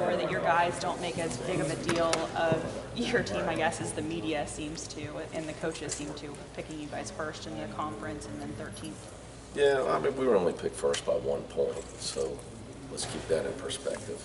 before that your guys don't make as big of a deal of your team, I guess, as the media seems to, and the coaches seem to, picking you guys first in the conference and then 13th. Yeah, I mean, we were only picked first by 1 point, so let's keep that in perspective.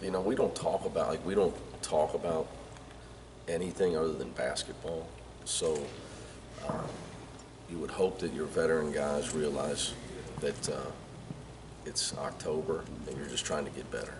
You know, we don't talk about anything other than basketball. So you would hope that your veteran guys realize that it's October and you're just trying to get better.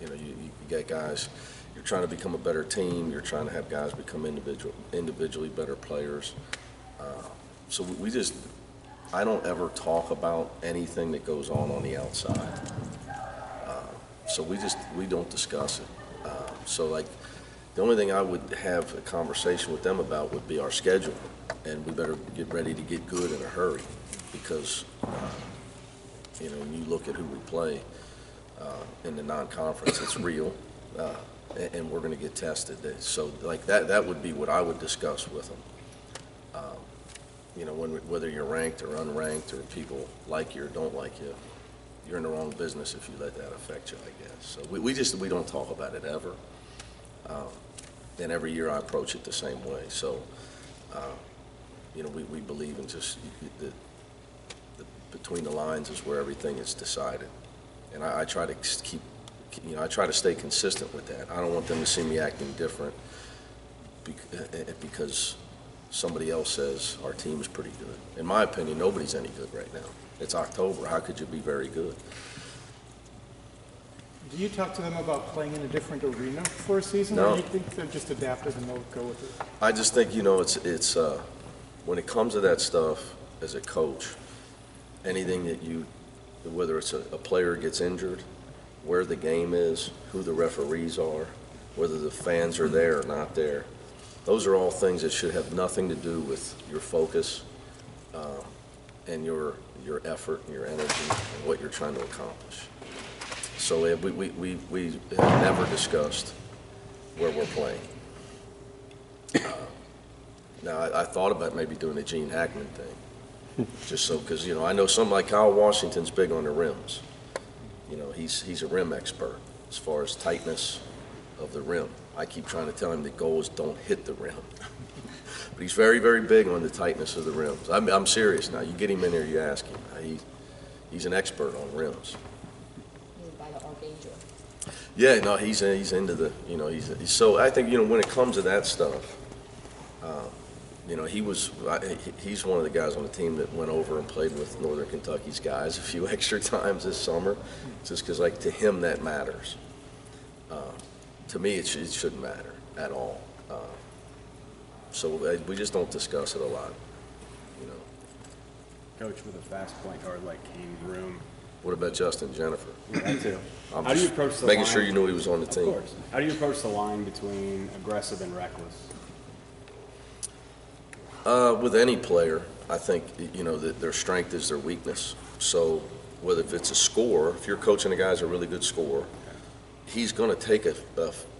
You know, you get guys, you're trying to become a better team, you're trying to have guys become individually better players. So I don't ever talk about anything that goes on the outside. So we don't discuss it. So like, the only thing I would have a conversation with them about would be our schedule, and we better get ready to get good in a hurry, because you know, when you look at who we play in the non-conference, it's real, and we're going to get tested. So like that would be what I would discuss with them. You know, whether you're ranked or unranked, or people like you or don't like you, you're in the wrong business if you let that affect you, I guess. So we don't talk about it ever. And every year I approach it the same way. So, you know, we believe in just the between the lines is where everything is decided. And I try to I try to stay consistent with that. I don't want them to see me acting different because somebody else says our team is pretty good. In my opinion, nobody's any good right now. It's October. How could you be very good? Do you talk to them about playing in a different arena for a season? No. Or do you think they're just adaptive and they'll go with it? I just think, you know, it's when it comes to that stuff as a coach, anything that whether it's a player gets injured, where the game is, who the referees are, whether the fans are there or not there, those are all things that should have nothing to do with your focus and your effort and your energy and what you're trying to accomplish. So we have never discussed where we're playing. Now, I thought about maybe doing the Gene Hackman thing, just so, because, you know, I know something like Kyle Washington's big on the rims. You know, he's a rim expert as far as tightness of the rim. I keep trying to tell him the goal is don't hit the rim. But he's very, very big on the tightness of the rims. I'm serious now. You get him in there, you ask him. He's an expert on rims. Yeah, no, he's into the, you know, he's so I think, you know, when it comes to that stuff, you know, he's one of the guys on the team that went over and played with Northern Kentucky's guys a few extra times this summer, just because, like, to him that matters. To me, it shouldn't matter at all. So we just don't discuss it a lot, you know. Coach, with a fast point guard like Kane Groom. What about Justin Jennifer? Yeah, that too. I'm How do you approach the making line? sure you knew he was on the team. Of course. How do you approach the line between aggressive and reckless? With any player, I think, you know, that their strength is their weakness. So whether if it's a scorer, if you're coaching a guy who's a really good scorer, he's going to take a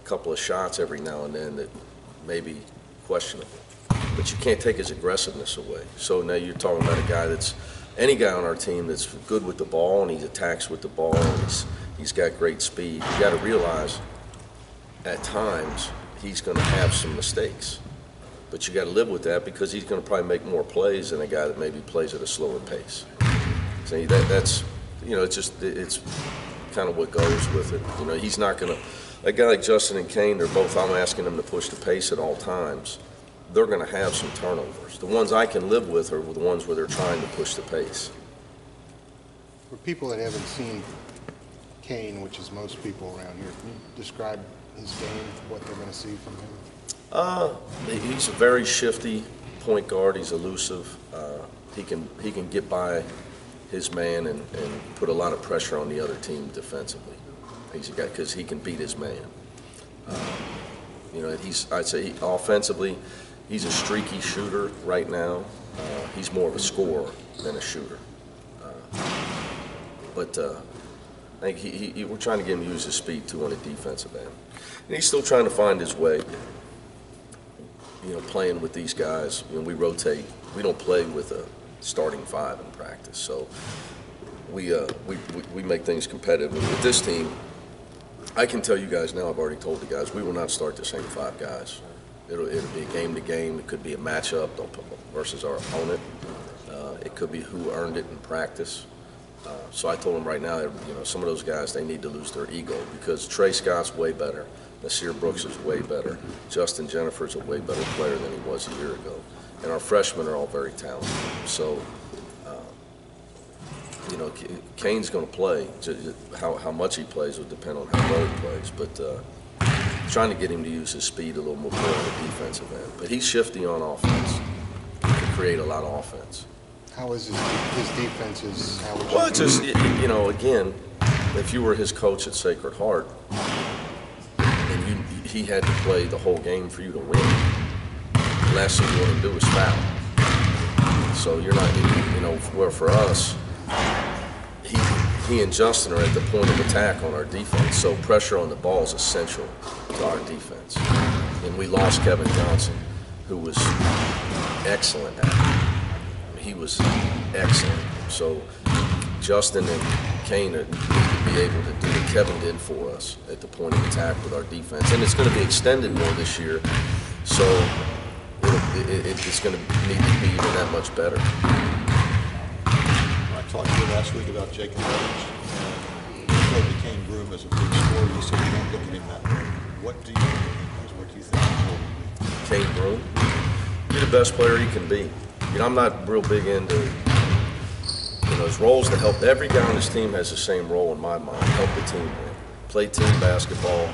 couple of shots every now and then that may be questionable. But you can't take his aggressiveness away. So now you're talking about a guy that's, any guy on our team that's good with the ball and he attacks with the ball and he's got great speed. You got to realize at times he's going to have some mistakes. But you got to live with that because he's going to probably make more plays than a guy that maybe plays at a slower pace. So that's, you know, it's kind of what goes with it. You know, he's not going to, a guy like Justin and Kane, they're both, I'm asking them to push the pace at all times. They're going to have some turnovers. The ones I can live with are the ones where they're trying to push the pace. For people that haven't seen Kane, which is most people around here, can you describe his game, what they're going to see from him? He's a very shifty point guard. He's elusive. He can get by his man and put a lot of pressure on the other team defensively. He's a guy because he can beat his man. You know, I'd say offensively, he's a streaky shooter right now. He's more of a scorer than a shooter. But I think we're trying to get him to use his speed too on the defensive end. And he's still trying to find his way. You know, playing with these guys, you know, we rotate. We don't play with a starting five in practice. So we make things competitive. And with this team, I can tell you guys now, I've already told the guys, we will not start the same 5 guys. It'll be game to game. It could be a matchup versus our opponent. It could be who earned it in practice. So I told them right now, some of those guys, they need to lose their ego, because Trey Scott's way better. Nasir Brooks is way better. Justin Jennifer's a way better player than he was a year ago. And our freshmen are all very talented. So, Kane's going to play. How much he plays will depend on how well he plays. But trying to get him to use his speed a little more on the defensive end. But he's shifty on offense. He can create a lot of offense. How is his defenses? How would you Well, it's just, again, if you were his coach at Sacred Heart, and he had to play the whole game for you to win, the last thing you want to do is foul. So you're not, where for us, he and Justin are at the point of attack on our defense, so pressure on the ball is essential to our defense. And we lost Kevin Johnson, who was excellent at it. He was excellent. So Justin and Kane need to be able to do what Kevin did for us at the point of attack with our defense. And it's going to be extended more this year, so it's going to need to be even that much better. I talked to you last week about Jacob Evans. You showed the Kane Groom as a big scorer. You said you don't look at him that way. What do you think? What do you think? Kane Groom, he's the best player he can be. I'm not real big into, his roles to help. Every guy on this team has the same role in my mind. Help the team win. Play team basketball,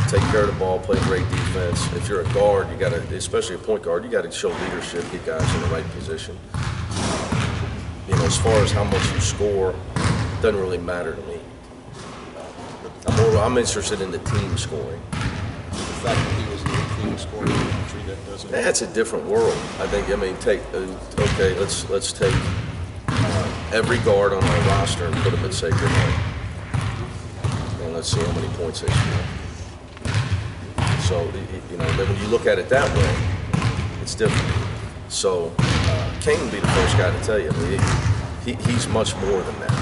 take care of the ball, play great defense. If you're a guard, you got to, especially a point guard, you got to show leadership, get guys in the right position. As far as how much you score, doesn't really matter to me. I'm interested in the team scoring. The fact that he was the leading scorer in the country, that doesn't. That's a different world. I think. Let's take every guard on our roster and put them at Sacred Heart, and let's see how many points they score. So then when you look at it that way, it's different. So Kane would be the first guy to tell you. He's much more than that.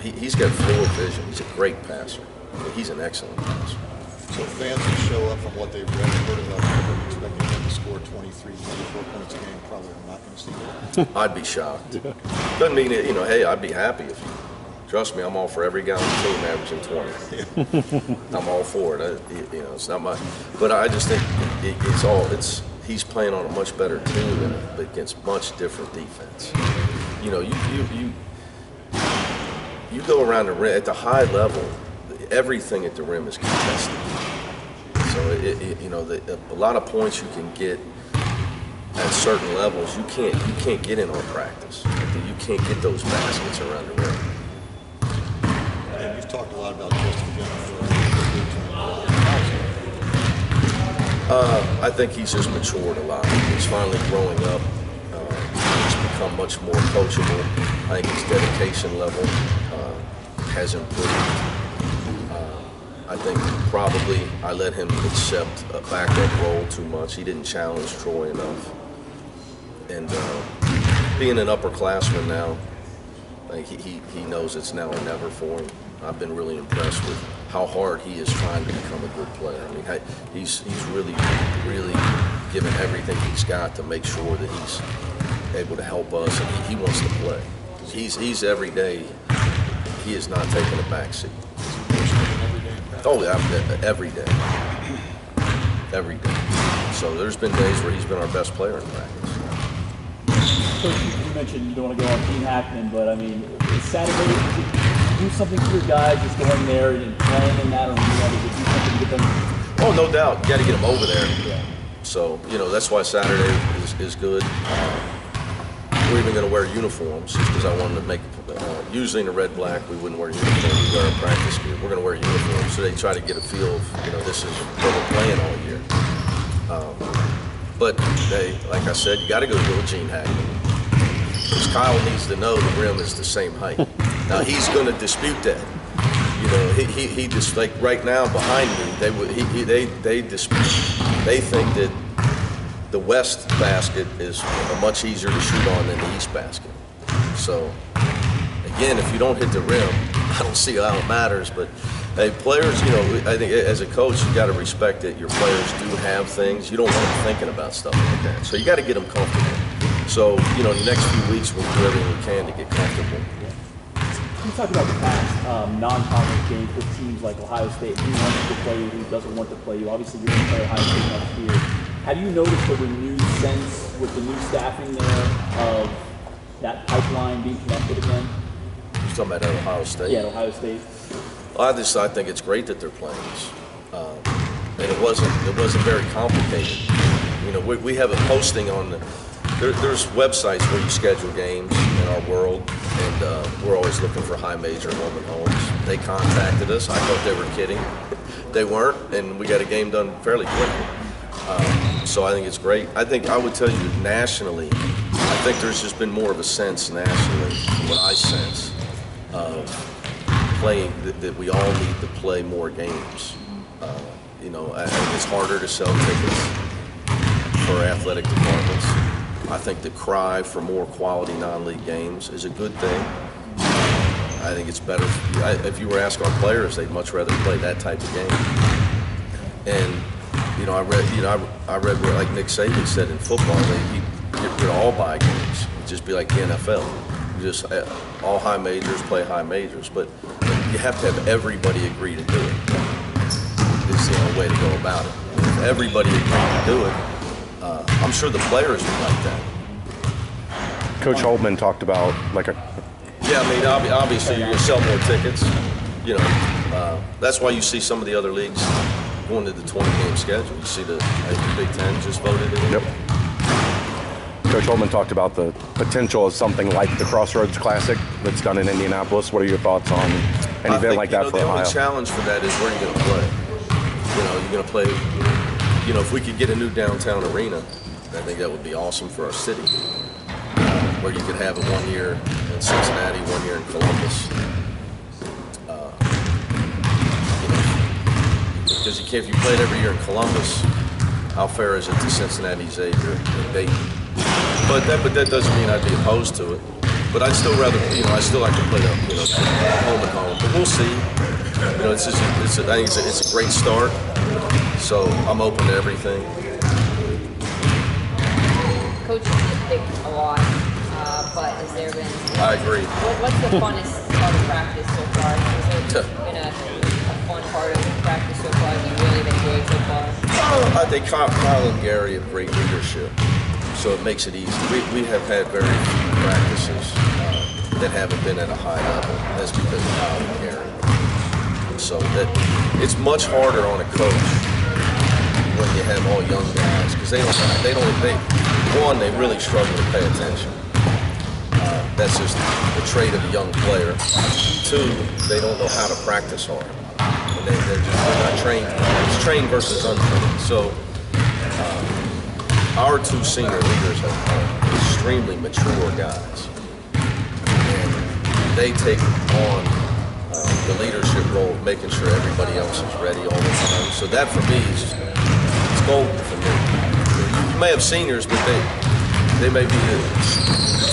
He's got fluid vision. He's a great passer. He's an excellent passer. So fans who show up from what they've read and heard about him, expecting him to score 23, 24 points a game, probably are not going to see that. I'd be shocked. Doesn't mean that, hey, I'd be happy if you. Trust me, I'm all for every guy on the team averaging 20. I'm all for it. It's not my. But I just think he's playing on a much better team but against much different defense. You go around the rim at the high level. Everything at the rim is contested. So a lot of points you can get at certain levels, you can't get in on practice. You can't get those baskets around the rim. And you've talked a lot about Justin Jennifer. I think he's just matured a lot. He's finally growing up. He's become much more coachable. I think his dedication level has improved. I think probably I let him accept a backup role too much. He didn't challenge Troy enough. And being an upperclassman now, he knows it's now or never for him. I've been really impressed with how hard he is trying to become a good player. He's really, really given everything he's got to make sure that he's able to help us, and he wants to play. He's every day, he is not taking a back seat. Oh, yeah, every day. Every day. So there's been days where he's been our best player in practice. Coach, you mentioned you don't want to go on Team Hackman, but is Saturday, did you do something for your guys just going there and playing in that, or did you do something to get them? Oh, no doubt. You got to get them over there. Yeah. So, that's why Saturday is good. We're even going to wear uniforms because I wanted to make, usually in the red-black, we wouldn't wear uniforms. We wear our practice gear. We're going to wear uniforms. So they try to get a feel of, this is what we're playing all year. But like I said, you got to go to Billie Jean Hackman. Because Kyle needs to know the rim is the same height. Now, he's going to dispute that. He just, like right now behind me, they dispute. They think that the west basket is much easier to shoot on than the east basket. So again, if you don't hit the rim, I don't see how it matters. But hey, players, you know, I think as a coach, you got to respect that your players do have things. You don't want them thinking about stuff like that. So you got to get them comfortable. So, you know, the next few weeks we'll do everything we can to get comfortable. You talked about the past non-conference games with teams like Ohio State, who wants to play you, who doesn't want to play you. Obviously, you're going to play Ohio State next year. Have you noticed a renewed sense with the new staffing there of that pipeline being connected again? You're talking about Ohio State? Yeah, Ohio State. I think it's great that they're playing this, and it wasn't very complicated. You know, we have a posting on there's websites where you schedule games in our world, and we're always looking for high major home and homes. They contacted us. I thought they were kidding. They weren't, and we got a game done fairly quickly. So I think it's great. I would tell you nationally, I think there's just been more of a sense nationally, what I sense, of playing that we all need to play more games. You know, I think it's harder to sell tickets for athletic departments. I think the cry for more quality non-league games is a good thing. I think it's better. If you were asked our players, they'd much rather play that type of game. And you know, I read where, like Nick Saban said, in football, he'd get rid of all bye games. It'd just be like the NFL. Just all high majors play high majors, but you have to have everybody agree to do it. It's the only way to go about it. If everybody agreed to do it, I'm sure the players would like that. Coach Holtman talked about Yeah, I mean, obviously you're going to sell more tickets. You know, that's why you see some of the other leagues going to the 20-game schedule. You see the Big Ten just voted it in. Yep. Coach Holtman talked about the potential of something like the Crossroads Classic that's done in Indianapolis. What are your thoughts on an event like that for the Ohio? only challenge for that is where you're going to play. You know, you're going to play, you know, if we could get a new downtown arena, I think that would be awesome for our city. Where you could have it 1 year in Cincinnati, 1 year in Columbus. Because you can't, if you played every year in Columbus, how fair is it to Cincinnati, Xavier, and Dayton? But that doesn't mean I'd be opposed to it. But I'd still rather, you know, I still like to play the, you know, home and home. But we'll see. You know, I think it's a great start. So I'm open to everything. Coach has been picked a lot, but has there been? I agree. What's the funnest part of practice so far? Has there been a fun part of practice so far that you really have enjoyed so far? I think Kyle and Gary have great leadership, so it makes it easy. We have had very few practices that haven't been at a high level. That's because of Kyle and Gary. So that it's much harder on a coach when you have all young guys because they really struggle to pay attention. That's just the trait of a young player. 2, they don't know how to practice hard. And they're not trained. It's trained versus untrained. So our 2 senior leaders are extremely mature guys. And they take on the leadership role of making sure everybody else is ready all the time. So that for me is it's golden for me. You may have seniors, but they may be the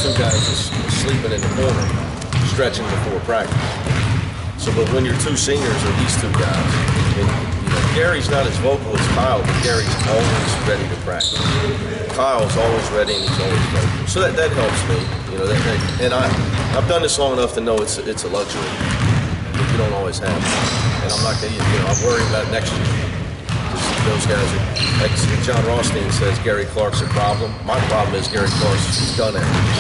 2 guys just sleeping in the corner, stretching before practice. So, but when your 2 seniors are these 2 guys, and, you know, Gary's not as vocal as Kyle, but Gary's always ready to practice. Kyle's always ready and he's always vocal. So that helps me, you know. And I've done this long enough to know it's a luxury. You don't always have it. And I'm not gonna, you know, I'm worried about next year. Those guys are, like John Rothstein says, Gary Clark's a problem. My problem is Gary Clark's done everything.